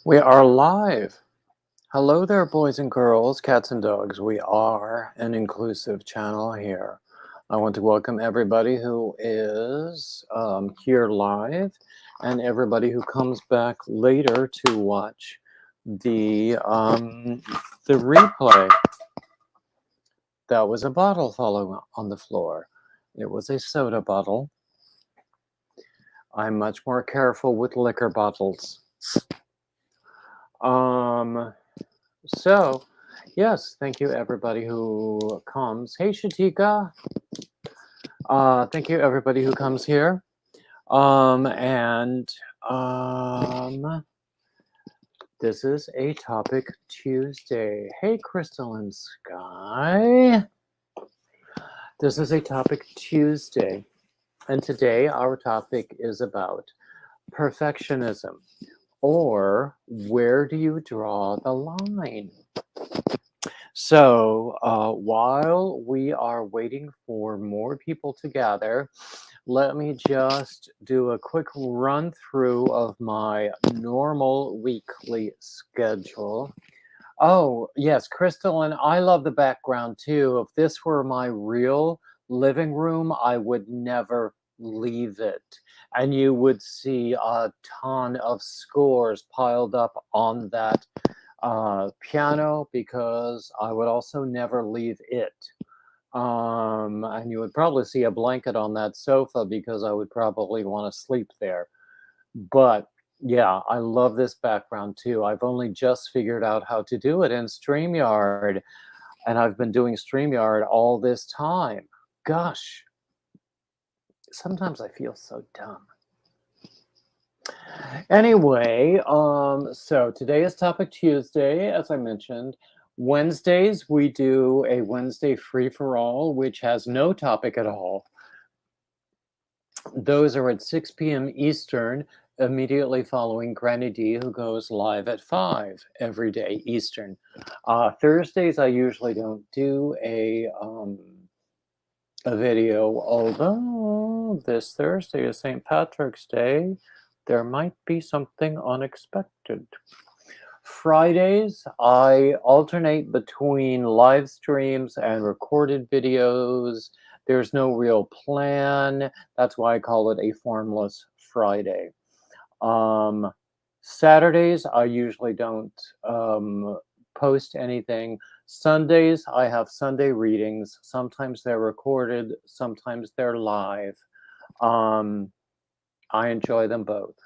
We are live. Hello there, boys and girls, cats and dogs. We are an inclusive channel here. I want to welcome everybody who is here live and everybody who comes back later to watch the replay. That was a bottle falling on the floor. It was a soda bottle. I'm much more careful with liquor bottles. So, yes, thank you everybody who comes. Hey, Shatika. Thank you everybody who comes here. This is a topic Tuesday. Hey, Crystal and Sky. This is a topic Tuesday. And today our topic is about perfectionism, or where do you draw the line? So while we are waiting for more people to gather, let me just do a quick run through of my normal weekly schedule. Oh, yes, Crystal, and I love the background too. If this were my real living room, I would never leave it. And you would see a ton of scores piled up on that piano, because I would also never leave it. And you would probably see a blanket on that sofa because I would probably want to sleep there. But yeah, I love this background too. I've only just figured out how to do it in StreamYard, and I've been doing StreamYard all this time. Gosh, sometimes I feel so dumb. Anyway, so today is Topic Tuesday, as I mentioned. Wednesdays, we do a Wednesday free-for-all, which has no topic at all. Those are at 6 p.m. Eastern, immediately following Granny D, who goes live at 5 every day Eastern. Thursdays, I usually don't do a video, although this Thursday is St. Patrick's Day. There might be something unexpected. Fridays, I alternate between live streams and recorded videos. There's no real plan. That's why I call it a formless Friday. Saturdays, I usually don't post anything. Sundays, I have Sunday readings. Sometimes they're recorded, sometimes they're live. I enjoy them both.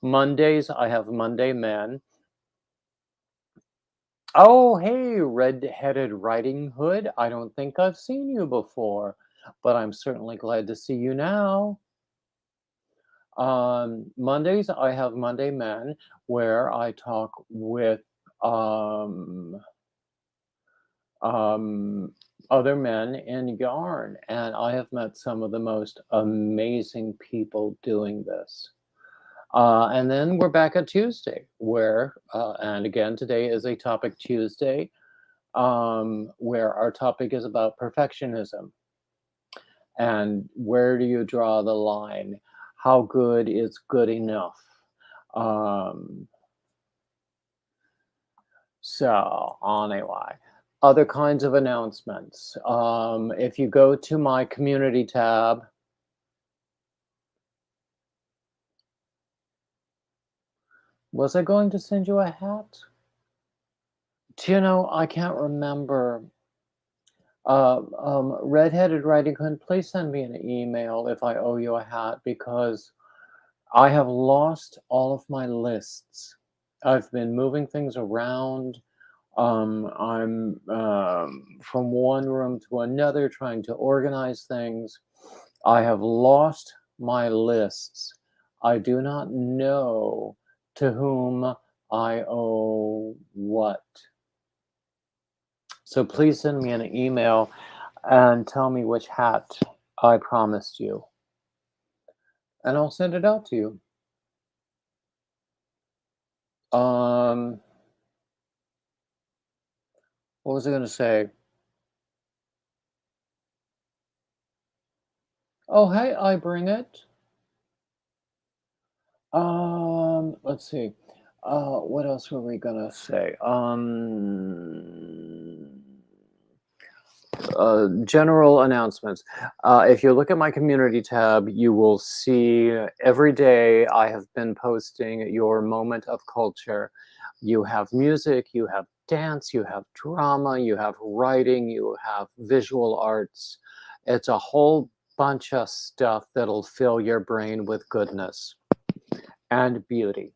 Mondays, I have Monday Men. Oh, hey, Red-Headed Riding Hood. I don't think I've seen you before, but I'm certainly glad to see you now. Mondays, I have Monday Men, where I talk with other men in yarn, and I have met some of the most amazing people doing this. And then we're back at Tuesday, where, and again, today is a Topic Tuesday, where our topic is about perfectionism. And where do you draw the line? How good is good enough? So anyway, other kinds of announcements. If you go to my community tab, was I going to send you a hat? Do you know, I can't remember. Red-Headed Riding Hood, please send me an email if I owe you a hat, because I have lost all of my lists. I've been moving things around. I'm from one room to another trying to organize things. I have lost my lists. I do not know to whom I owe what. So please send me an email and tell me which hat I promised you, and I'll send it out to you. What was I going to say? Oh, hey, I bring it. Let's see. What else were we gonna say? General announcements. If you look at my community tab, you will see every day I have been posting your moment of culture. You have music, you have dance, you have drama, you have writing, you have visual arts. It's a whole bunch of stuff that'll fill your brain with goodness and beauty.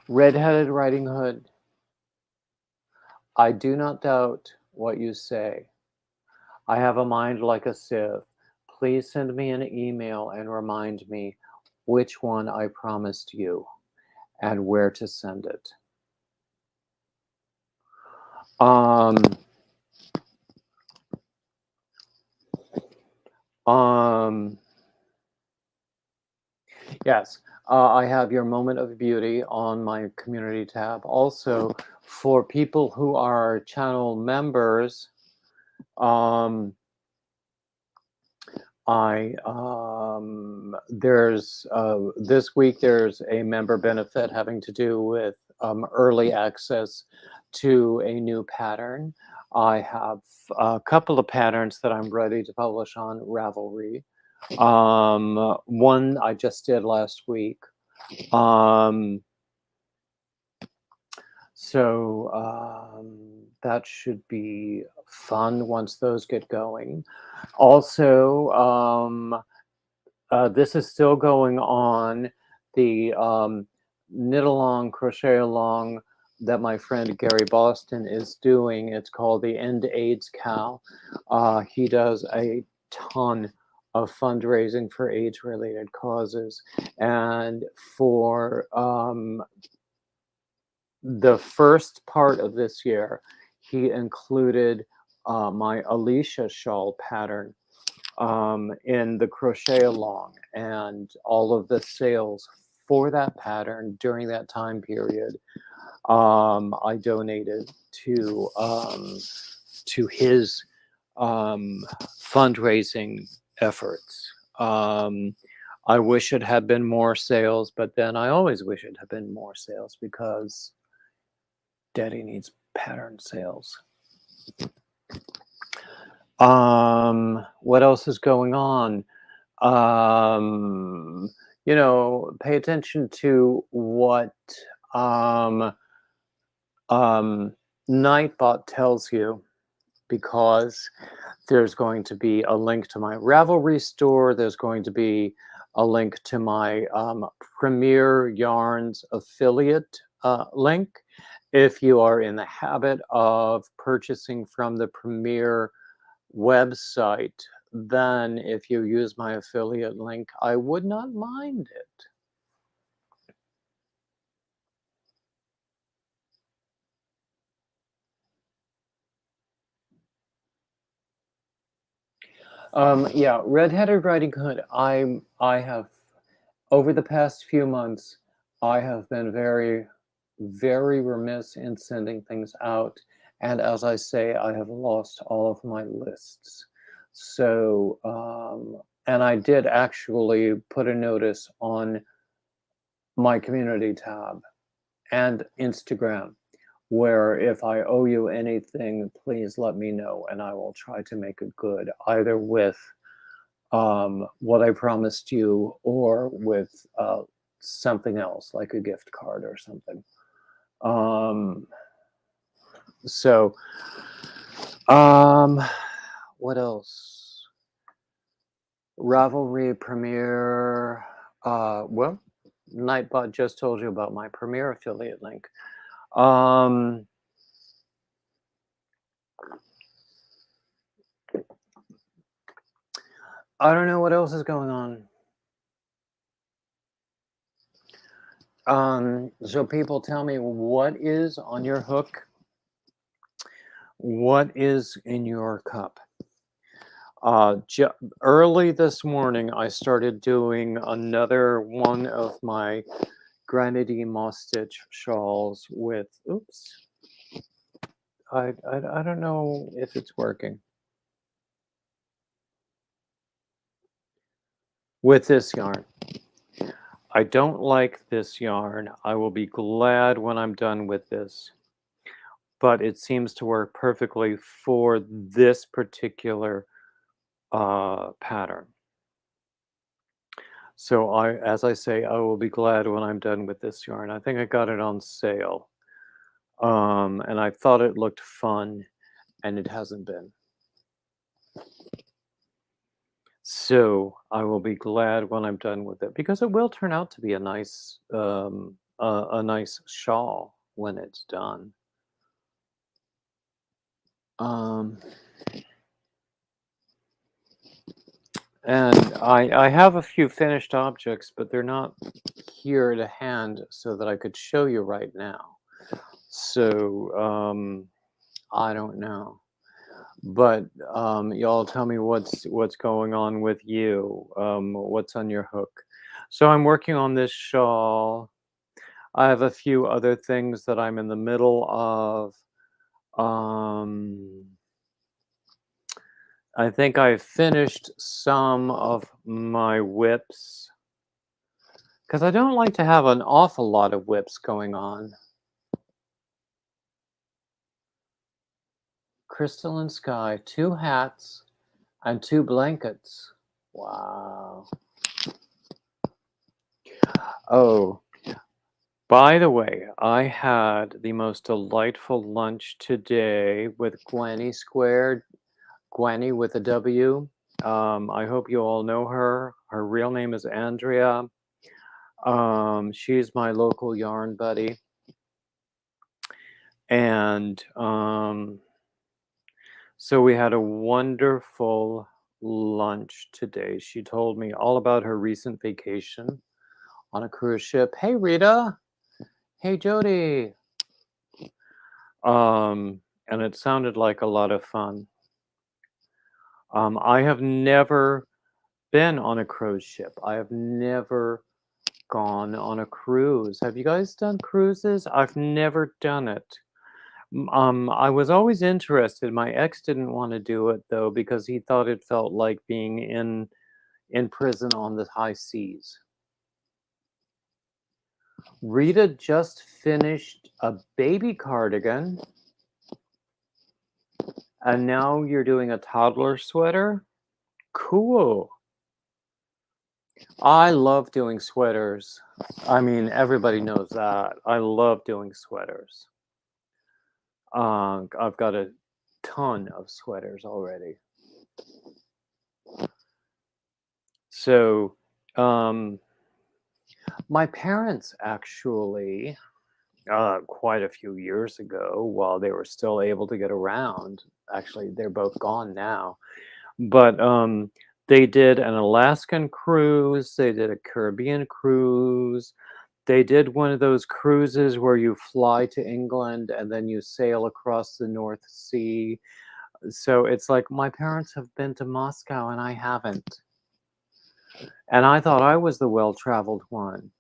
Red-Headed Riding Hood, I do not doubt what you say. I have a mind like a sieve. Please send me an email and remind me which one I promised you and where to send it. Um, yes, I have your moment of beauty on my community tab. Also, for people who are channel members, there's this week there's a member benefit having to do with early access to a new pattern. I have a couple of patterns that I'm ready to publish on Ravelry. One I just did last week. That should be fun once those get going. Also, this is still going on. The knit along, crochet along that my friend Gary Boston is doing. It's called the End AIDS Cow. He does a ton of fundraising for AIDS-related causes, and for the first part of this year, he included my Alicia shawl pattern in the crochet along, and all of the sales for that pattern during that time period I donated to his fundraising efforts. I wish it had been more sales, but then I always wish it had been more sales because Daddy needs pattern sales. What else is going on? Pay attention to what Nightbot tells you, because there's going to be a link to my Ravelry store. There's going to be a link to my Premier Yarns affiliate link. If you are in the habit of purchasing from the Premier website, then if you use my affiliate link, I would not mind it. Yeah, Red-Headed Riding Hood. I have, over the past few months, I have been very, very remiss in sending things out. And as I say, I have lost all of my lists. So, and I did actually put a notice on my community tab and Instagram, where if I owe you anything, please let me know and I will try to make it good, either with what I promised you or with something else, like a gift card or something. What else? Ravelry Premiere. Well, Nightbot just told you about my Premiere affiliate link. I don't know what else is going on. So people tell me, what is on your hook? What is in your cup? Early this morning, I started doing another one of my grenadine moss stitch shawls with, oops, I don't know if it's working. with this yarn. I don't like this yarn. I will be glad when I'm done with this. But it seems to work perfectly for this particular pattern. So as I say, I will be glad when I'm done with this yarn. I think I got it on sale. And I thought it looked fun, and it hasn't been. So I will be glad when I'm done with it, because it will turn out to be a nice shawl when it's done. And I have a few finished objects, but they're not here to hand so that I could show you right now. So I don't know. But y'all tell me what's going on with you. What's on your hook? So I'm working on this shawl. I have a few other things that I'm in the middle of. I think I've finished some of my whips, because I don't like to have an awful lot of whips going on. Crystalline sky, 2 hats, and 2 blankets. Wow. Oh, by the way, I had the most delightful lunch today with Gwenny Squared. Gwenny with a W. I hope you all know her. Her real name is Andrea. She's my local yarn buddy. And so we had a wonderful lunch today. She told me all about her recent vacation on a cruise ship. Hey, Rita. Hey, Jody. And it sounded like a lot of fun. I have never been on a cruise ship. I have never gone on a cruise. Have you guys done cruises? I've never done it. I was always interested. My ex didn't want to do it though, because he thought it felt like being in prison on the high seas. Rita just finished a baby cardigan, and now you're doing a toddler sweater. Cool. I love doing sweaters. I mean, everybody knows that. I love doing sweaters. I've got a ton of sweaters already. So, my parents actually, quite a few years ago, while they were still able to get around, actually, they're both gone now, but they did an Alaskan cruise, they did a Caribbean cruise, they did one of those cruises where you fly to England and then you sail across the North Sea. So it's like my parents have been to Moscow and I haven't. And I thought I was the well-traveled one.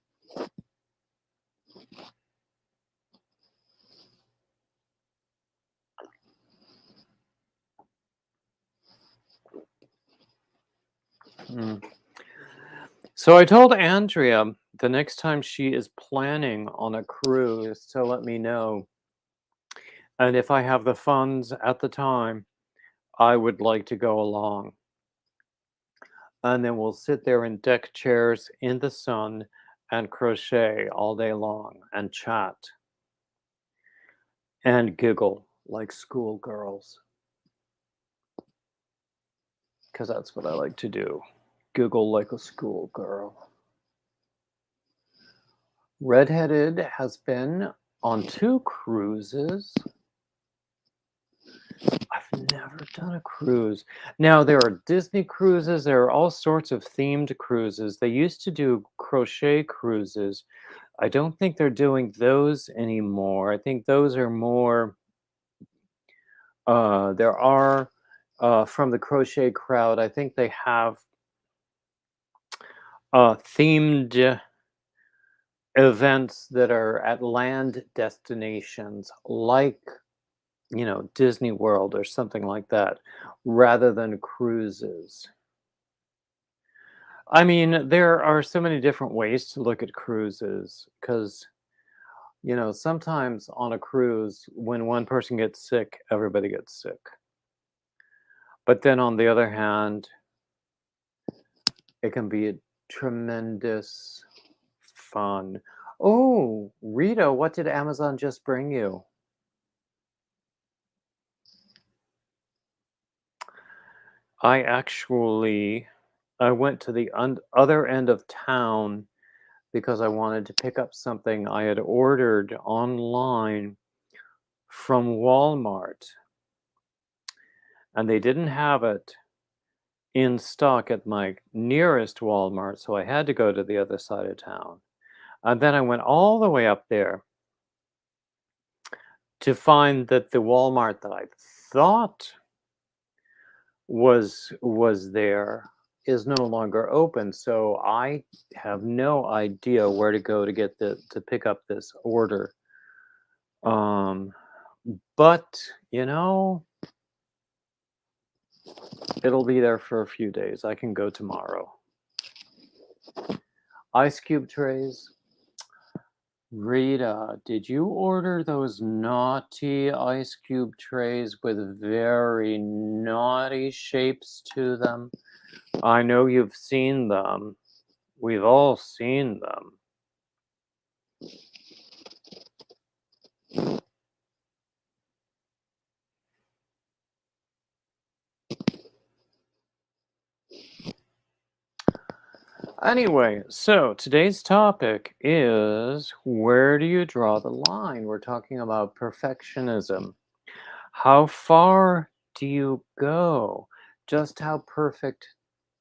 So I told Andrea the next time she is planning on a cruise to let me know. And if I have the funds at the time, I would like to go along. And then we'll sit there in deck chairs in the sun and crochet all day long and chat and giggle like schoolgirls. Because that's what I like to do. Giggle like a schoolgirl. Redheaded has been on 2 cruises. I've never done a cruise. Now, there are Disney cruises. There are all sorts of themed cruises. They used to do crochet cruises. I don't think they're doing those anymore. I think those are more, there are, from the crochet crowd, I think they have themed events that are at land destinations like, Disney World or something like that, rather than cruises. I mean, there are so many different ways to look at cruises because, sometimes on a cruise, when one person gets sick, everybody gets sick. But then on the other hand, it can be a tremendous fun. Oh, Rita, what did Amazon just bring you? I went to the other end of town because I wanted to pick up something I had ordered online from Walmart, and they didn't have it in stock at my nearest Walmart, so I had to go to the other side of town. And then I went all the way up there to find that the Walmart that I thought was there is no longer open. So I have no idea where to go to get to pick up this order. Um, but it'll be there for a few days. I can go tomorrow. Ice cube trays. Rita, did you order those naughty ice cube trays with very naughty shapes to them? I know you've seen them. We've all seen them. Anyway, so today's topic is where do you draw the line? We're talking about perfectionism. How far do you go? Just how perfect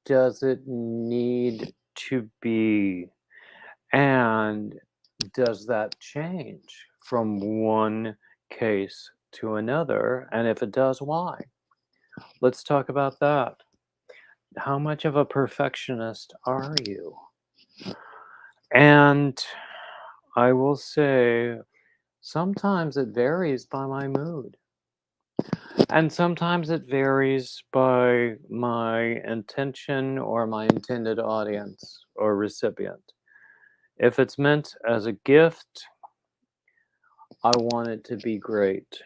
does it need to be? And does that change from one case to another? And if it does, why? Let's talk about that. How much of a perfectionist are you? And I will say, sometimes it varies by my mood. And sometimes it varies by my intention or my intended audience or recipient. If it's meant as a gift, I want it to be great.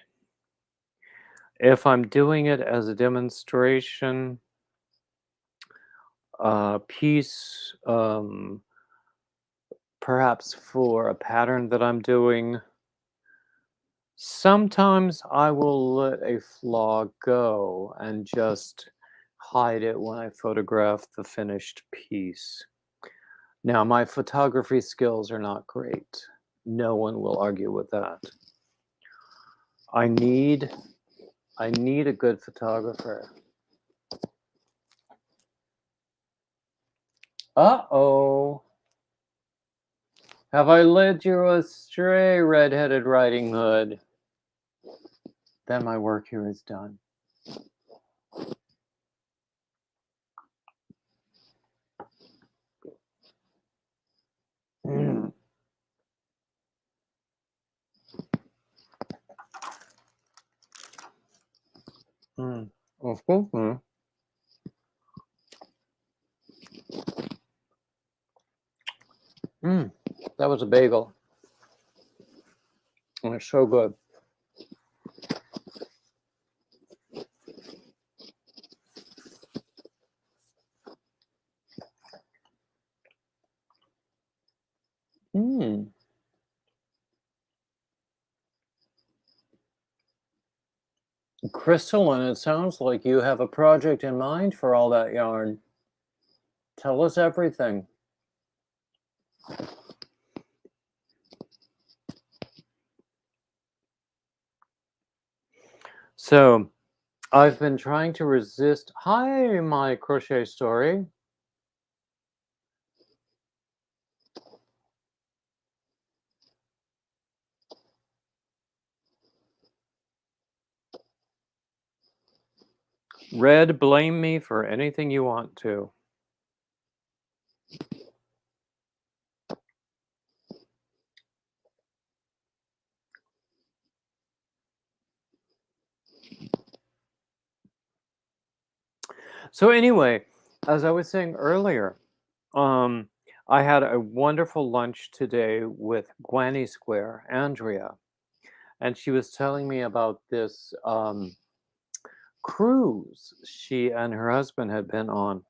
If I'm doing it as a demonstration, piece, perhaps for a pattern that I'm doing, sometimes I will let a flaw go and just hide it when I photograph the finished piece. Now, my photography skills are not great. No one will argue with that. I need a good photographer. Uh-oh. Have I led you astray, red-headed Riding Hood? Then my work here is done. Mm. Mm. Mm. Mm. That was a bagel. And it's so good. Mm. Crystalline, it sounds like you have a project in mind for all that yarn. Tell us everything. So, I've been trying to resist. Hi, my crochet story. Red, blame me for anything you want to. So, anyway, as I was saying earlier, Um, I had a wonderful lunch today with Granny Square, Andrea, and she was telling me about this cruise she and her husband had been on.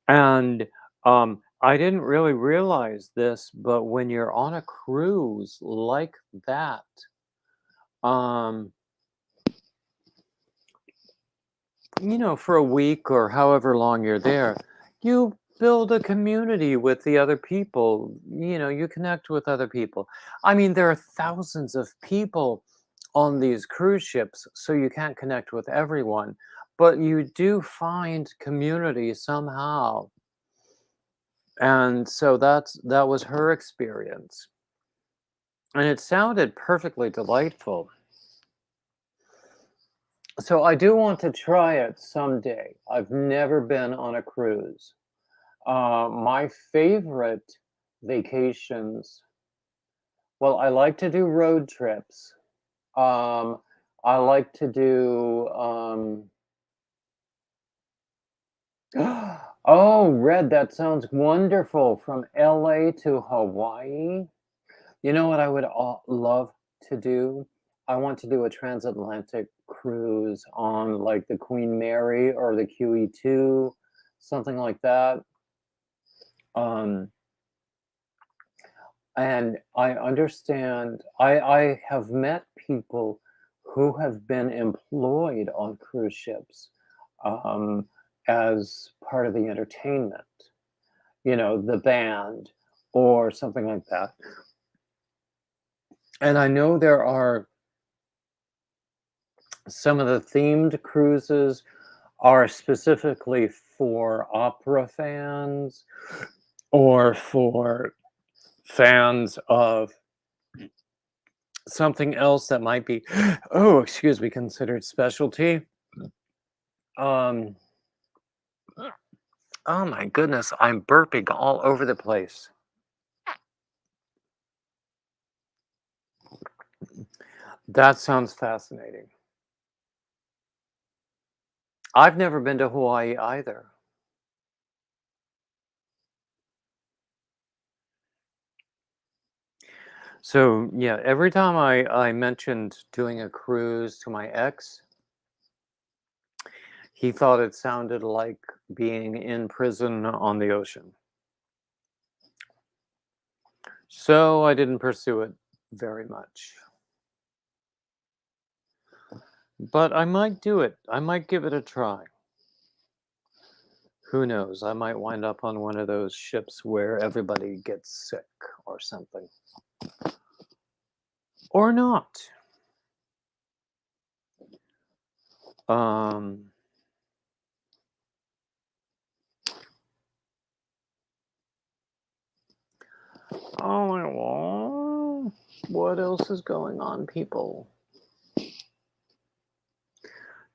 And I didn't really realize this, but when you're on a cruise like that, um, for a week or however long you're there, you build a community with the other people. You connect with other people. I mean, there are thousands of people on these cruise ships, so you can't connect with everyone, but you do find community somehow. And so that was her experience. And it sounded perfectly delightful. So I do want to try it someday. I've never been on a cruise. My favorite vacations, well, I like to do road trips. Um, I like to do, oh, Red, that sounds wonderful. From LA to Hawaii. You know what I would love to do? I want to do a transatlantic cruise on like the Queen Mary or the QE2, something like that. Um, and I understand, I have met people who have been employed on cruise ships um, as part of the entertainment, the band or something like that. And I know there are some of the themed cruises are specifically for opera fans or for fans of something else that might be, oh, excuse me, considered specialty. Um, oh my goodness, I'm burping all over the place. That sounds fascinating. I've never been to Hawaii either. So yeah, every time I mentioned doing a cruise to my ex, he thought it sounded like being in prison on the ocean. So I didn't pursue it very much. But I might do it. I might give it a try. Who knows? I might wind up on one of those ships where everybody gets sick or something. Or not. Um, oh my god. What else is going on, people?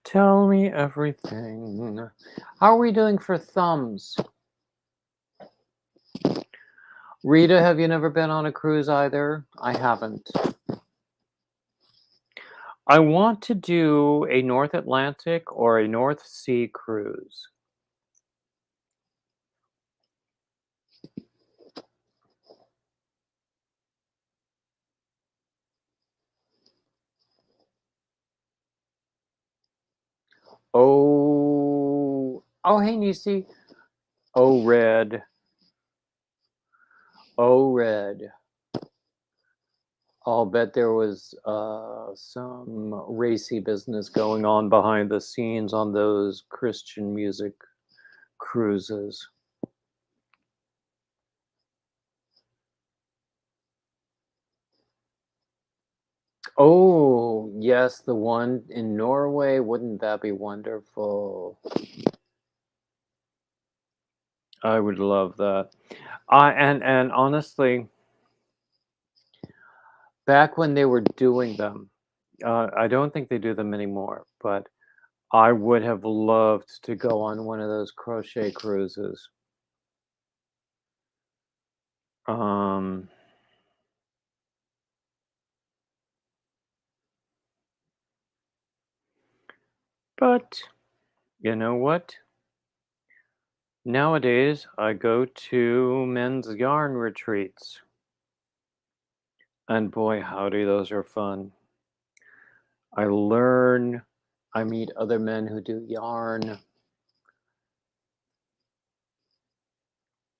Tell me everything. How are we doing for thumbs? Rita, have you never been on a cruise either? I haven't. I want to do a North Atlantic or a North Sea cruise. Oh, hey, Nisi. Oh, Red. Oh, Red. I'll bet there was some racy business going on behind the scenes on those Christian music cruises. Oh, yes, the one in Norway. Wouldn't that be wonderful? I would love that. And honestly, back when they were doing them, I don't think they do them anymore, but I would have loved to go on one of those crochet cruises. Um, but you know what? Nowadays, I go to men's yarn retreats. And boy, howdy, those are fun. I learn, I meet other men who do yarn.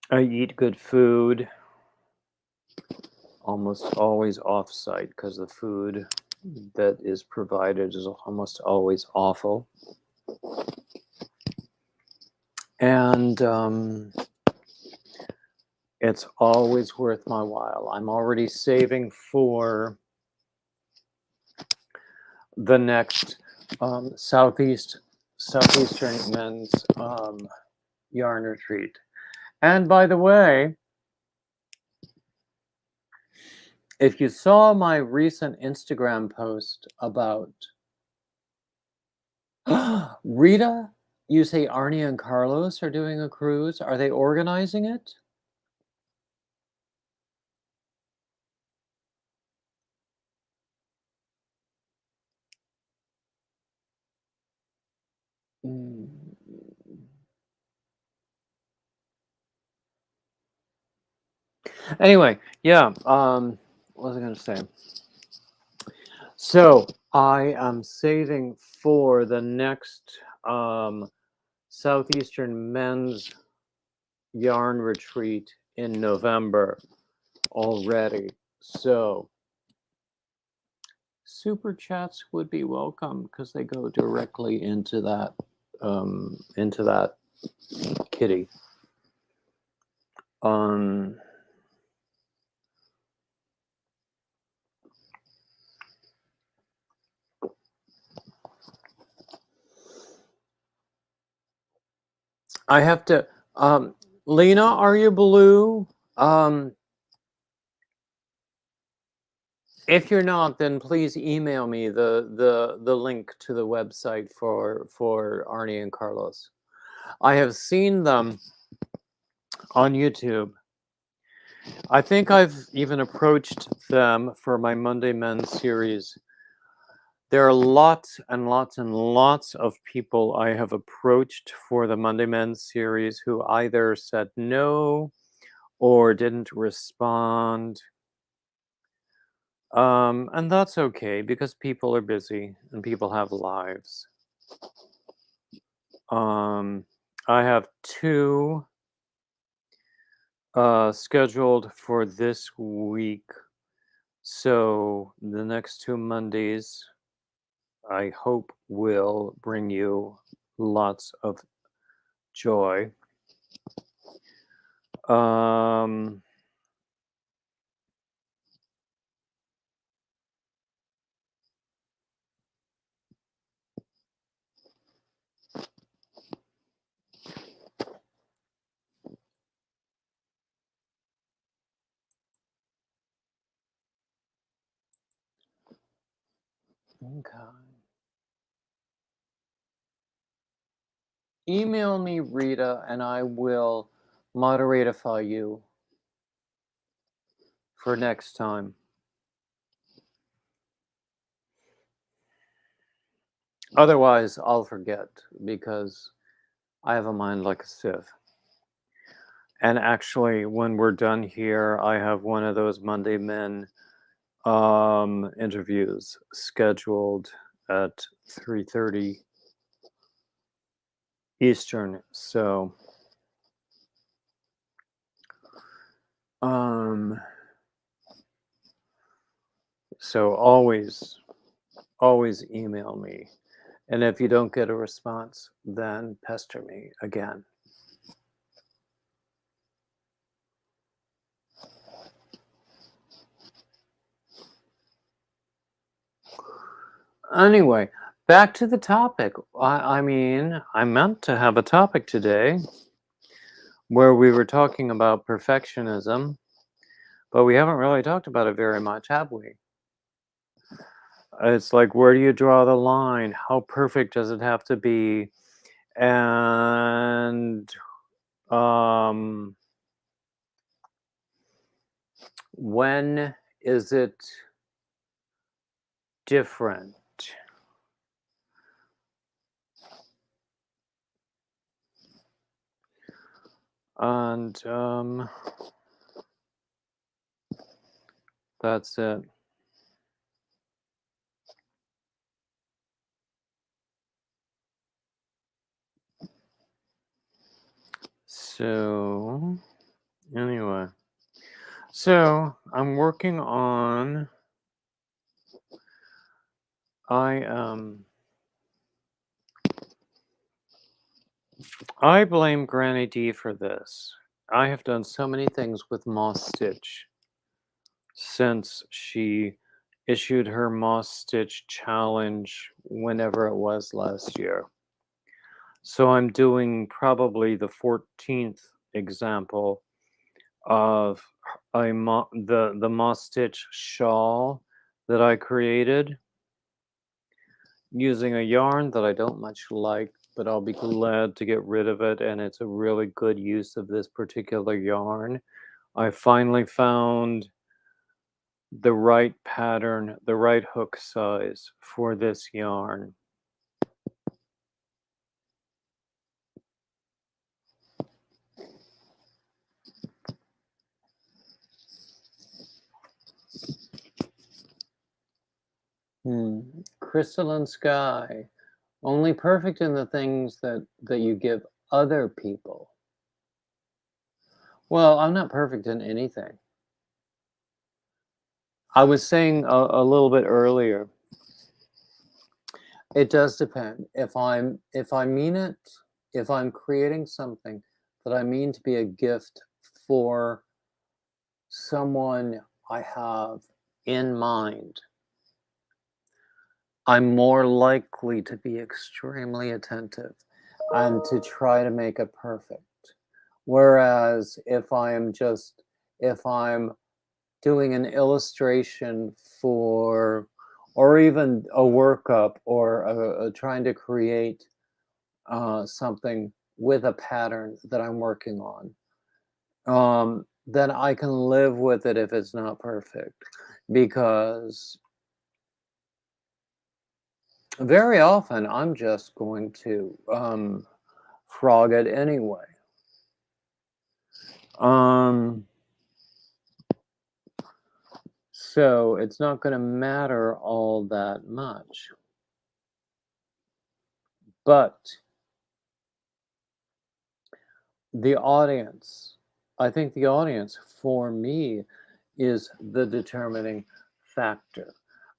I eat good food, almost always off-site because the food that is provided is almost always awful. And it's always worth my while. I'm already saving for the next Southeastern men's yarn retreat. And by the way, if you saw my recent Instagram post about Rita, you say Arnie and Carlos are doing a cruise. Are they organizing it? Mm. Anyway, yeah. What was I going to say? So I am saving for the next Southeastern men's yarn retreat in November already. So super chats would be welcome because they go directly into that kitty. I have to Lena, are you blue? If you're not, then please email me the link to the website for Arnie and Carlos. I have seen them on YouTube. I think I've even approached them for my Monday Men series. There are lots and lots and lots of people I have approached for the Monday Men series who either said no or didn't respond. And that's okay because people are busy and people have lives. I have 2 scheduled for this week. So the next 2 Mondays, I hope, will bring you lots of joy. Okay. Email me, Rita, and I will moderatify you for next time. Otherwise, I'll forget because I have a mind like a sieve. And actually, when we're done here, I have one of those Monday Men interviews scheduled at 3:30 Eastern. So always email me. And if you don't get a response, then pester me again. Anyway, back to the topic. I mean, I meant to have a topic today where we were talking about perfectionism, but we haven't really talked about it very much, have we? It's like, where do you draw the line? How perfect does it have to be? And when is it different? And that's it. So anyway, so I'm working on. I blame Granny D for this. I have done so many things with Moss Stitch since she issued her Moss Stitch challenge whenever it was last year. So I'm doing probably the 14th example of the Moss Stitch shawl that I created using a yarn that I don't much like, but I'll be glad to get rid of it, and it's a really good use of this particular yarn. I finally found the right pattern, the right hook size for this yarn. Crystalline sky, only perfect in the things that you give other people. Well, I'm not perfect in anything. I was saying a little bit earlier, it does depend. If I mean it, if I'm creating something that I mean to be a gift for someone I have in mind, I'm more likely to be extremely attentive and to try to make it perfect. Whereas if I'm doing an illustration for, or even a workup, or trying to create something with a pattern that I'm working on, then I can live with it if it's not perfect, because very often I'm just going to frog it anyway. So it's not going to matter all that much. But the audience, I think the audience for me is the determining factor.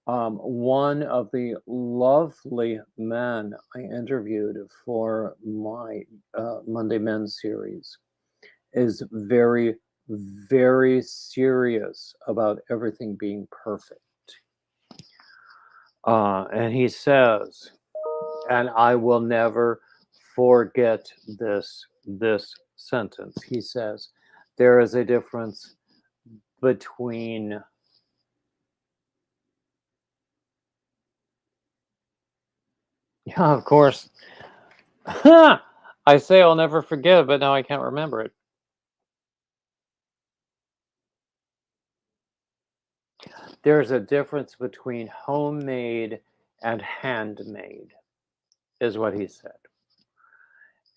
One of the lovely men I interviewed for my Monday Men series is very, very serious about everything being perfect. And he says, and I will never forget this sentence. He says, there is a difference between yeah, of course. I say I'll never forget, but now I can't remember it. There's a difference between homemade and handmade, is what he said.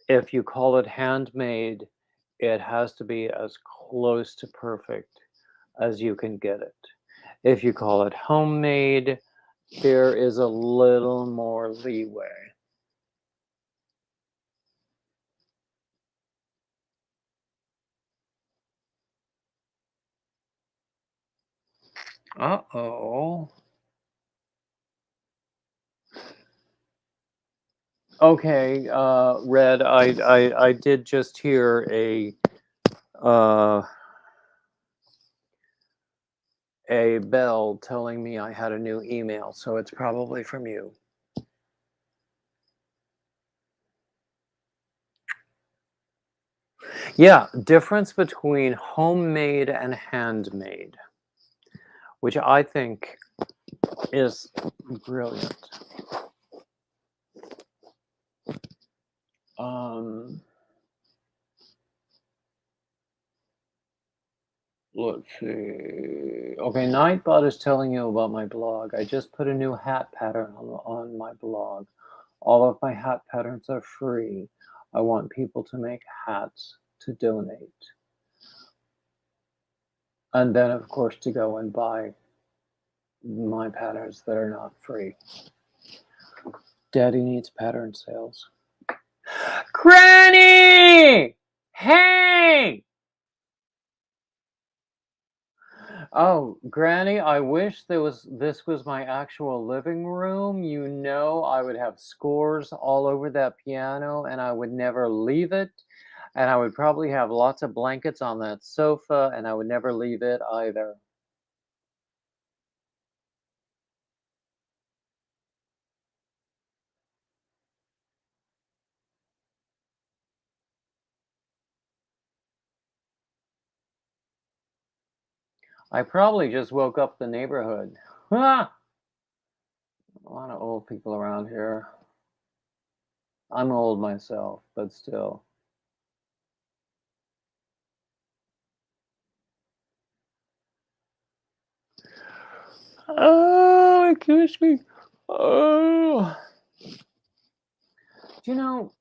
If you call it handmade, it has to be as close to perfect as you can get it. If you call it homemade, there is a little more leeway. Uh-oh. Okay, Red, I did just hear a bell telling me I had a new email, so it's probably from you. Yeah, difference between homemade and handmade, which I think is brilliant. Let's see. Okay, Nightbot is telling you about my blog. I just put a new hat pattern on my blog. All of my hat patterns are free. I want people to make hats to donate. And then, of course, to go and buy my patterns that are not free. Daddy needs pattern sales. Granny! Hey! Oh, Granny, I wish this was my actual living room. You know, I would have scores all over that piano and I would never leave it. And I would probably have lots of blankets on that sofa and I would never leave it either. I probably just woke up the neighborhood. Ah! A lot of old people around here. I'm old myself, but still. Oh, it kills me. Oh. Do you know,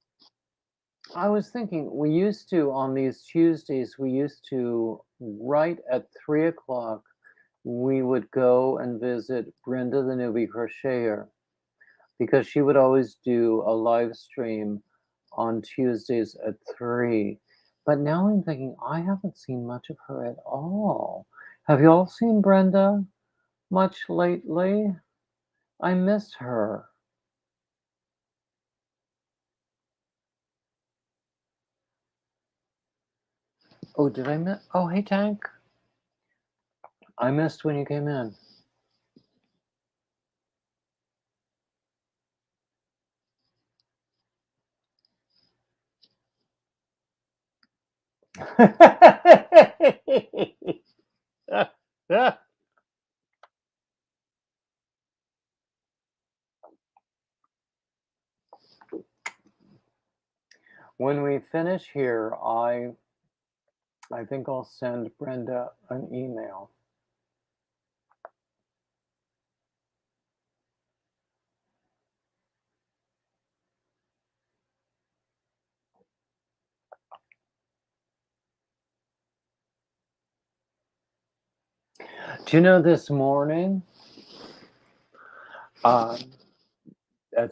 I was thinking, we used to, on these Tuesdays, we used to, right at 3 o'clock, we would go and visit Brenda the newbie crocheter because she would always do a live stream on Tuesdays at 3. But now I'm thinking, I haven't seen much of her at all. Have you all seen Brenda much lately? I miss her. Oh, did I miss? Oh, hey, Tank. I missed when you came in. When we finish here, I think I'll send Brenda an email. Do you know this morning, at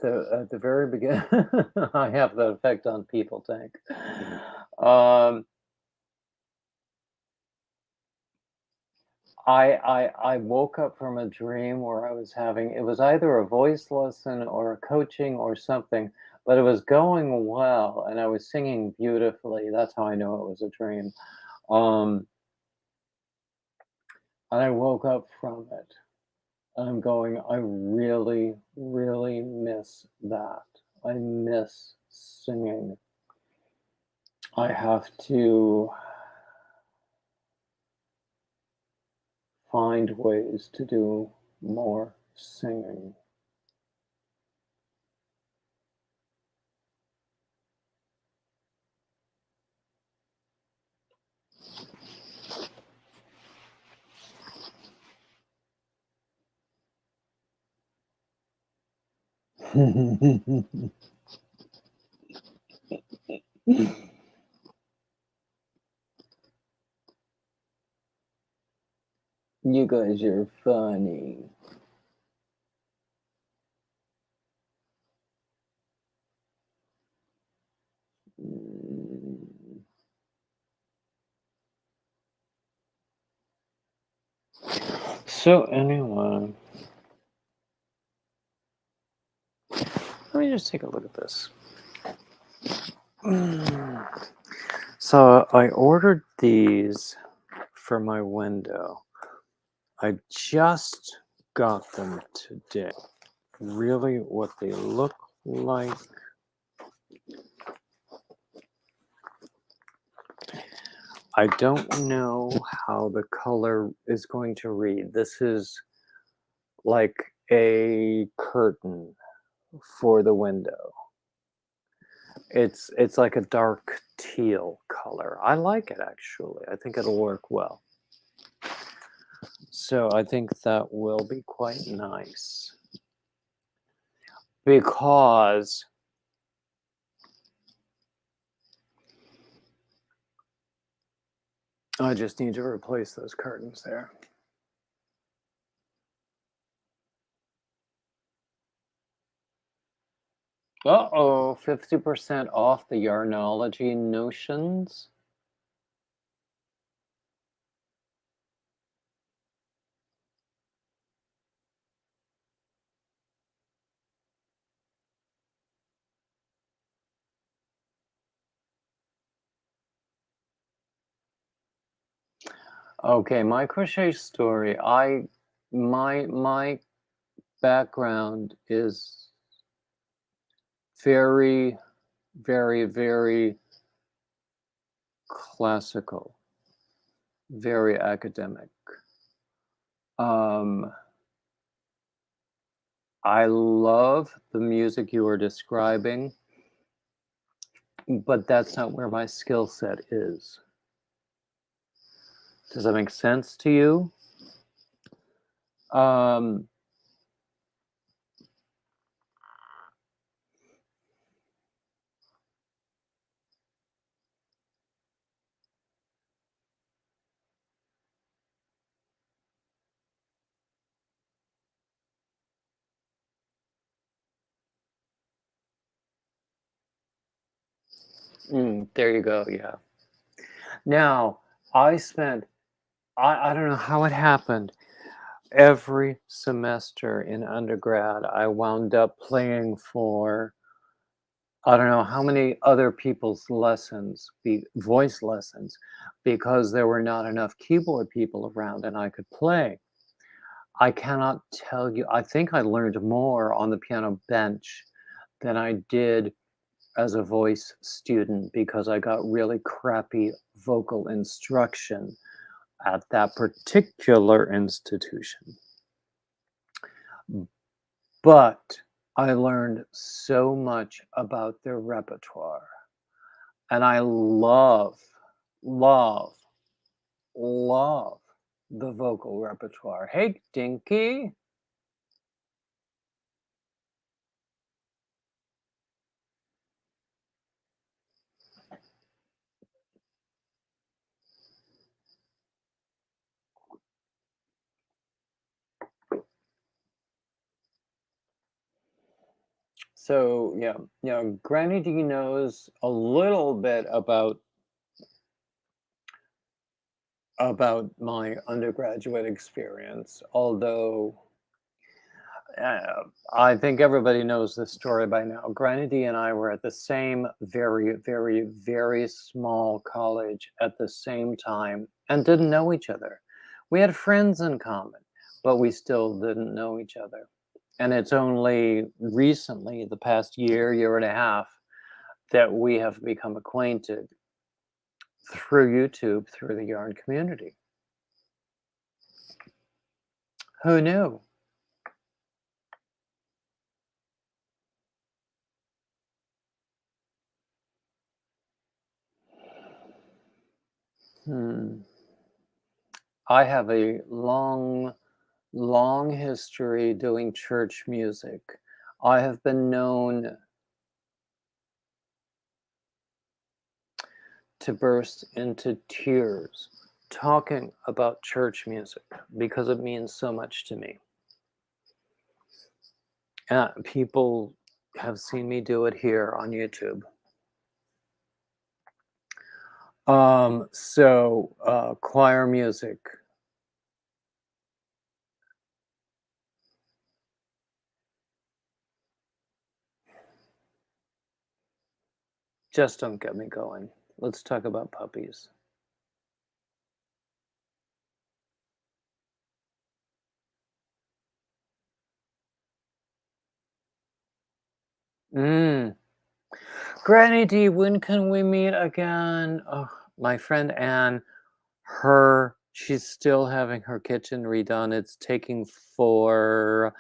the very beginning, I have the effect on people, Tank. I woke up from a dream where I was having, it was either a voice lesson or a coaching or something, but it was going well and I was singing beautifully. That's how I know it was a dream. And I woke up from it. And I'm going, I really, really miss that. I miss singing. I have to find ways to do more singing. You guys are funny. So anyway, let me just take a look at this. So I ordered these for my window. I just got them today. Really what they look like. I don't know how the color is going to read. This is like a curtain for the window. It's like a dark teal color. I like it actually. I think it'll work well. So I think that will be quite nice. Because I just need to replace those curtains there. Uh-oh, 50% off the Yarnology notions. Okay, my crochet story. My background is very, very, very classical, very academic. Um, I love the music you are describing, but that's not where my skill set is. Does that make sense to you? Um, there you go. Yeah. Now, I spent, I don't know how it happened. Every semester in undergrad, I wound up playing for, I don't know how many other people's lessons, voice lessons, because there were not enough keyboard people around and I could play. I cannot tell you, I think I learned more on the piano bench than I did as a voice student because I got really crappy vocal instruction at that particular institution. But I learned so much about their repertoire. And I love, love the vocal repertoire. Hey, Dinky. So yeah, Granny D knows a little bit about my undergraduate experience, although I think everybody knows this story by now. Granny D and I were at the same very, very, very small college at the same time and didn't know each other. We had friends in common, but we still didn't know each other. And it's only recently, the past year and a half, that we have become acquainted through YouTube, through the yarn community. Who knew? Hmm. I have a long history doing church music. I have been known to burst into tears talking about church music because it means so much to me. People have seen me do it here on YouTube. Choir music. Just don't get me going. Let's talk about puppies. Mm. Granny D, when can we meet again? Oh, my friend Anne, she's still having her kitchen redone. It's taking for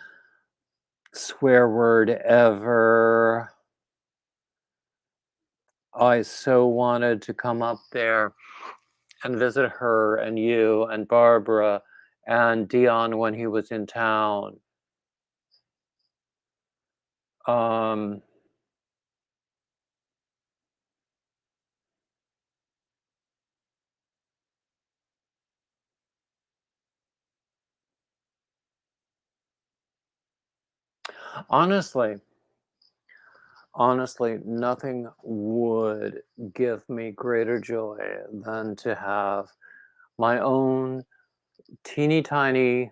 swear word ever. I so wanted to come up there and visit her and you and Barbara and Dion when he was in town. Um, Honestly, honestly, nothing would give me greater joy than to have my own teeny tiny,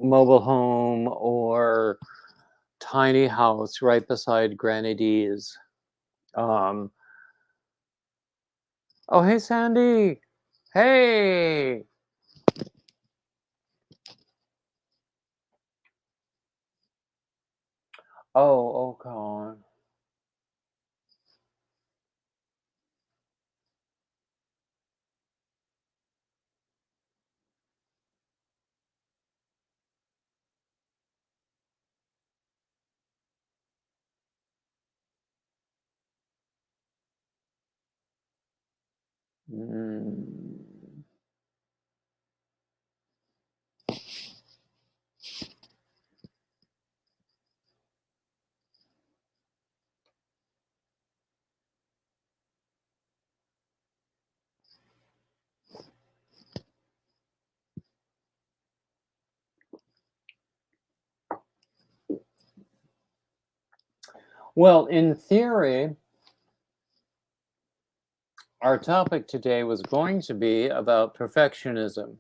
mobile home or tiny house right beside Granny D's. Um, oh, hey, Sandy. Hey. Oh, okay. Mm. Well, in theory, our topic today was going to be about perfectionism.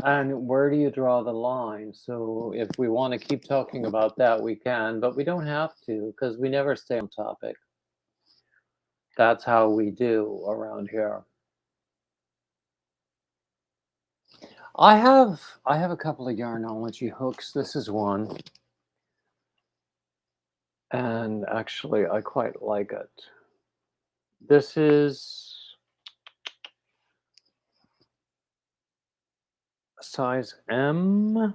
And where do you draw the line? So, if we want to keep talking about that, we can, but we don't have to because we never stay on topic. That's how we do around here. I have a couple of yarnology hooks. This is one, and actually I quite like it. This is size M,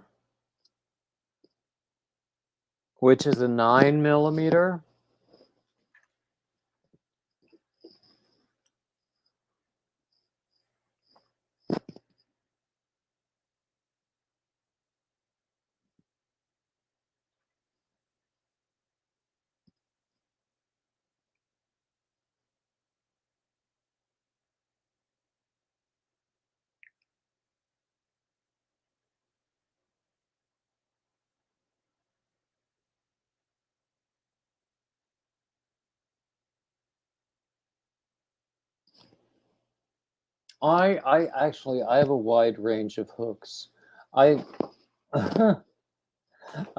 which is a 9 millimeter. I have a wide range of hooks. I I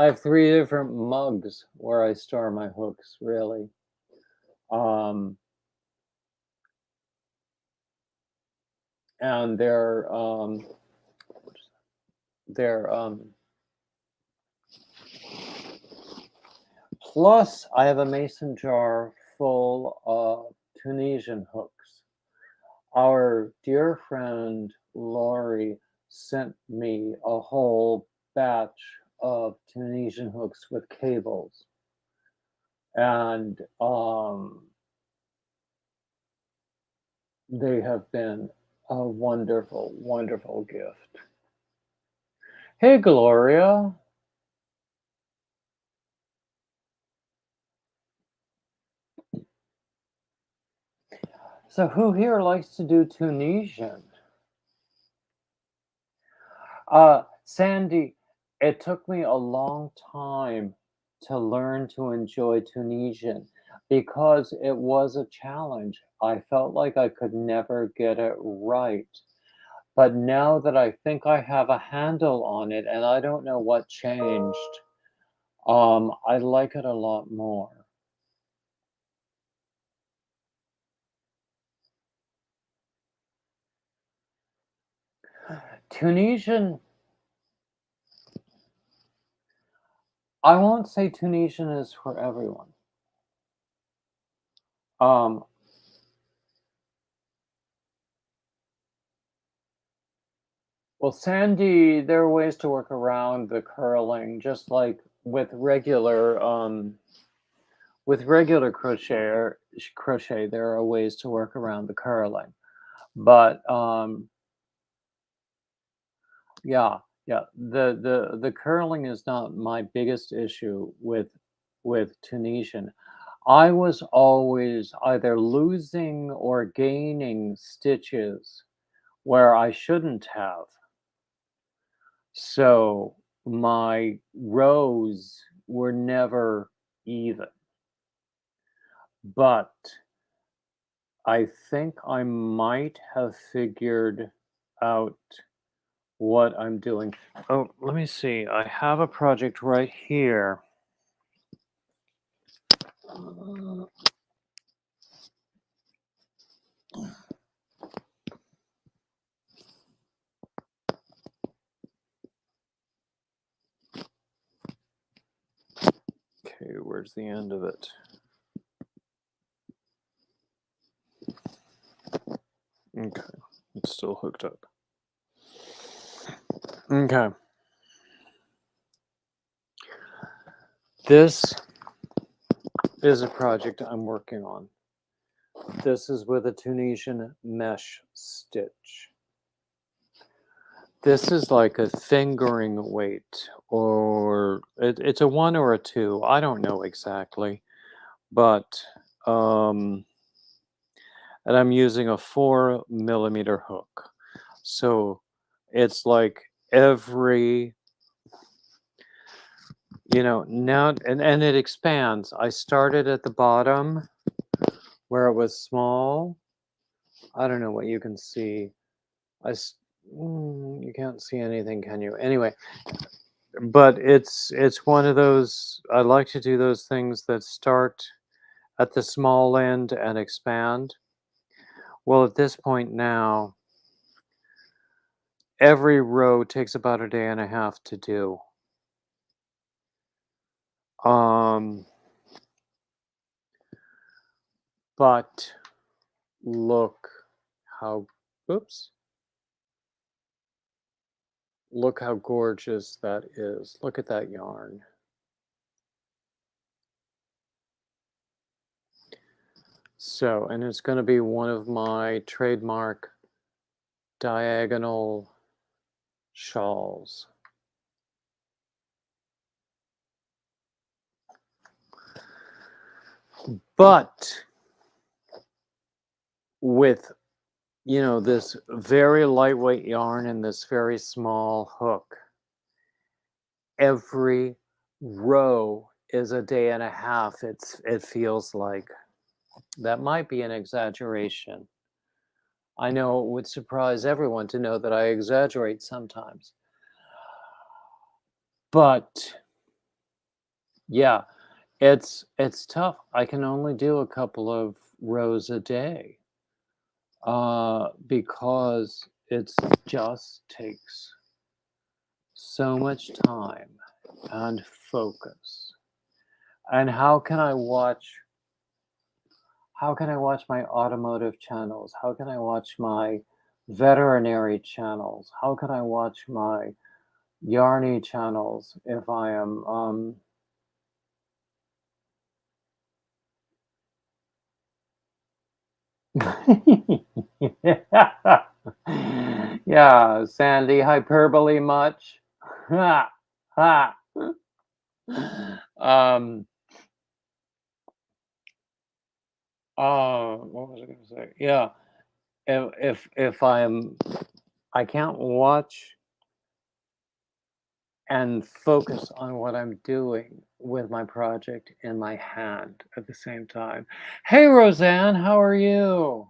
have three different mugs where I store my hooks, really. Um, and they're plus I have a mason jar full of Tunisian hooks. Our dear friend Laurie sent me a whole batch of Tunisian hooks with cables, and they have been a wonderful, wonderful gift. Hey, Gloria. So, who here likes to do Tunisian? Sandy, it took me a long time to learn to enjoy Tunisian because it was a challenge. I felt like I could never get it right. But now that I think I have a handle on it and I don't know what changed, I like it a lot more. Tunisian, I won't say Tunisian is for everyone. Um, well, Sandy, there are ways to work around the curling, just like with regular crochet, there are ways to work around the curling. But yeah, yeah, the curling is not my biggest issue with Tunisian. I was always either losing or gaining stitches where I shouldn't have. So my rows were never even. But I think I might have figured out what I'm doing. Oh, let me see. I have a project right here. Okay, where's the end of it? Okay, it's still hooked up. Okay. This is a project I'm working on. This is with a Tunisian mesh stitch. This is like a fingering weight, or it's a 1 or a 2. I don't know exactly, but and I'm using a 4 millimeter hook. So it's like every, now, and it expands. I started at the bottom where it was small. I don't know what you can see. You can't see anything, can you? Anyway, but it's one of those. I like to do those things that start at the small end and expand. Well, at this point now, every row takes about a day and a half to do. But look how, oops, look how gorgeous that is. Look at that yarn. So, and it's going to be one of my trademark diagonal shawls. But with, this very lightweight yarn and this very small hook, every row is a day and a half. It feels like. That might be an exaggeration. I know it would surprise everyone to know that I exaggerate sometimes. But yeah, it's tough. I can only do a couple of rows a day because it just takes so much time and focus. And how can I watch my automotive channels? How can I watch my veterinary channels? How can I watch my yarny channels if I am yeah, Sandy, hyperbole much? Ha, ha. um what was I going to say? Yeah, if I can't watch and focus on what I'm doing with my project in my hand at the same time. Hey, Roseanne, how are you?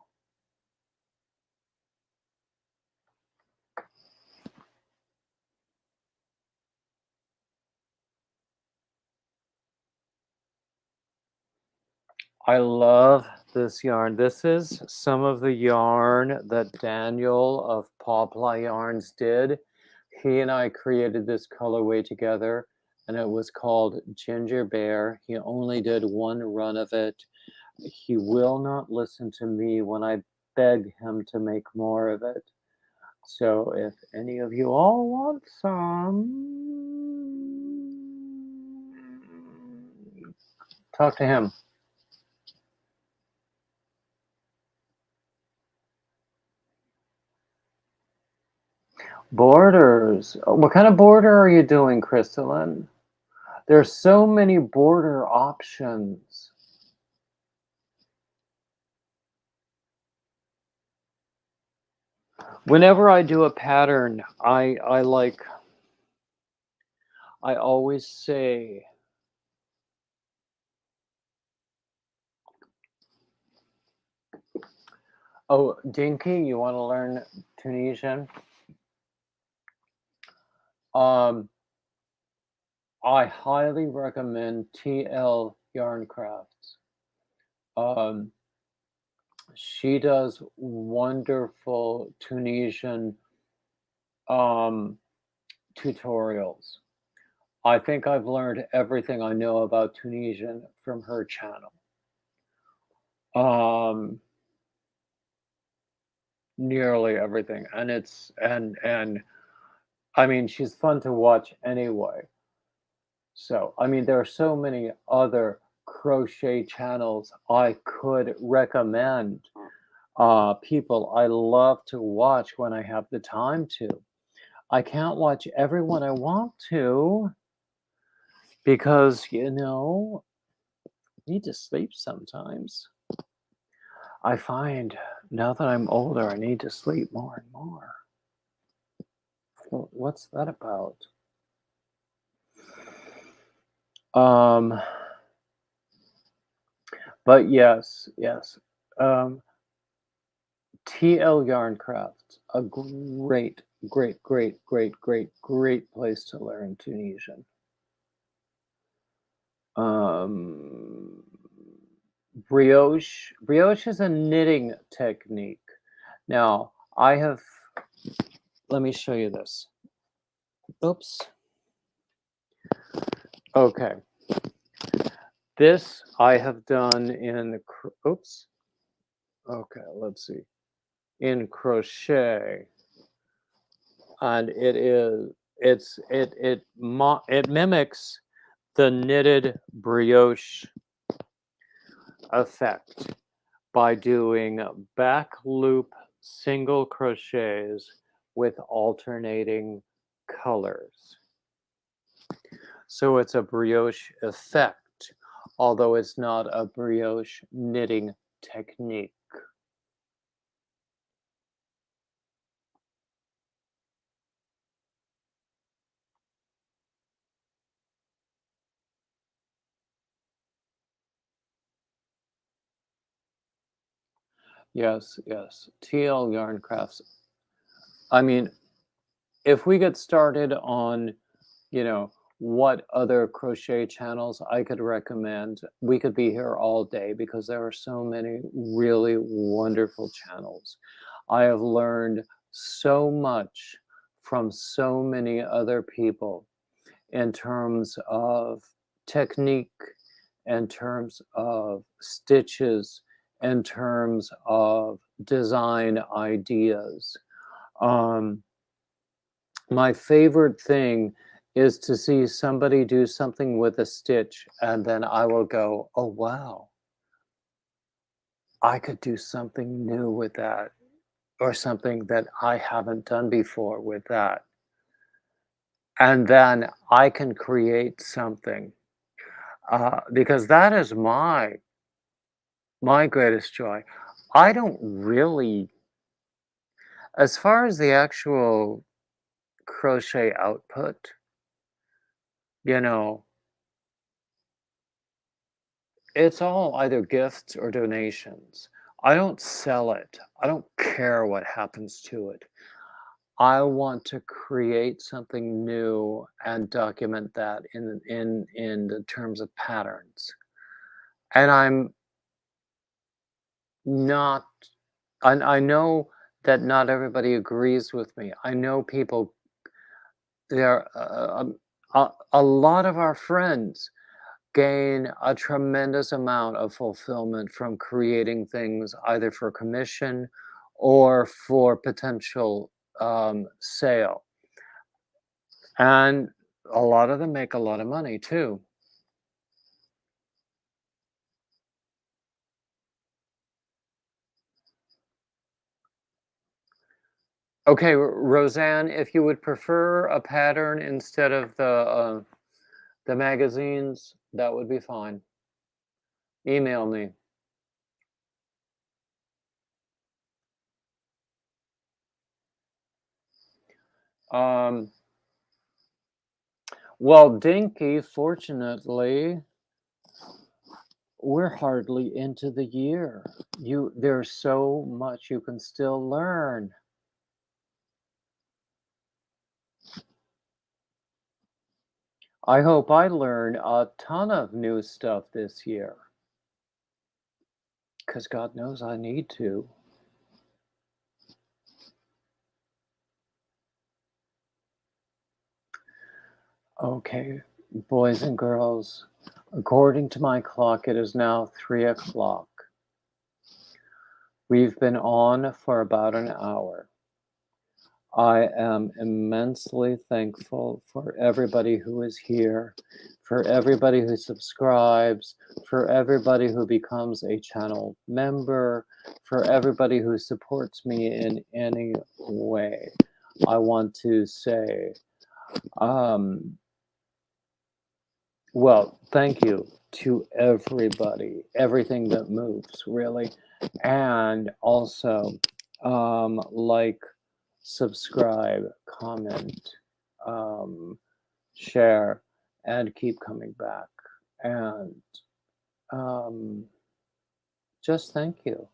I love this yarn. This is some of the yarn that Daniel of Pawply Yarns did. He and I created this colorway together, and it was called Ginger Bear. He only did one run of it. He will not listen to me when I beg him to make more of it. So if any of you all want some, talk to him. Borders. What kind of border are you doing, Crystalline? There's so many border options. Whenever I do a pattern, I like I always say, oh, Dinky, you want to learn Tunisian? Um, I highly recommend TL Yarn Crafts. She does wonderful Tunisian um, tutorials. I think I've learned everything I know about Tunisian from her channel. Um, Nearly everything, and and I mean she's fun to watch anyway. So I mean there are so many other crochet channels I could recommend people I love to watch when I have the time to. I can't watch everyone I want to because need to sleep sometimes. I find now that I'm older, I need to sleep more and more. Well, what's that about? Um, but yes. Um, TL Yarncraft, a great place to learn Tunisian. Um, brioche is a knitting technique. Now, let me show you this. Oops. Okay. This I have done in, oops. Okay, let's see. In crochet. And it mimics the knitted brioche effect by doing back loop single crochets with alternating colors. So it's a brioche effect, although it's not a brioche knitting technique. Yes. TL Yarn Crafts. I mean, if we get started on, what other crochet channels I could recommend, we could be here all day because there are so many really wonderful channels. I have learned so much from so many other people in terms of technique, in terms of stitches, in terms of design ideas. Um, my favorite thing is to see somebody do something with a stitch and then I will go, oh, wow, I could do something new with that or something that I haven't done before with that. And then I can create something because that is my greatest joy. I don't really, as far as the actual crochet output, you know, it's all either gifts or donations. I don't sell it. I don't care what happens to it. I want to create something new and document that in the terms of patterns. And I'm not I know that not everybody agrees with me. I know people there a lot of our friends gain a tremendous amount of fulfillment from creating things either for commission or for potential sale. And a lot of them make a lot of money too. Okay, Roseanne, if you would prefer a pattern instead of the magazines, that would be fine. Email me. Um, Well, Dinky, fortunately, we're hardly into the year. There's so much you can still learn. I hope I learn a ton of new stuff this year, because God knows I need to. Okay, boys and girls, according to my clock, it is now 3 o'clock. We've been on for about an hour. I am immensely thankful for everybody who is here, for everybody who subscribes, for everybody who becomes a channel member, for everybody who supports me in any way. I want to say, well, thank you to everybody, everything that moves, really. And also, like, subscribe, comment, um, share, and keep coming back. And um, just thank you.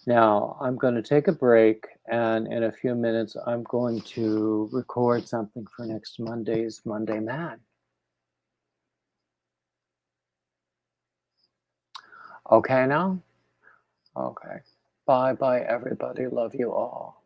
Now, I'm going to take a break, and in a few minutes, I'm going to record something for next Monday's Monday Man. Okay, now? Okay. Bye bye, everybody. Love you all.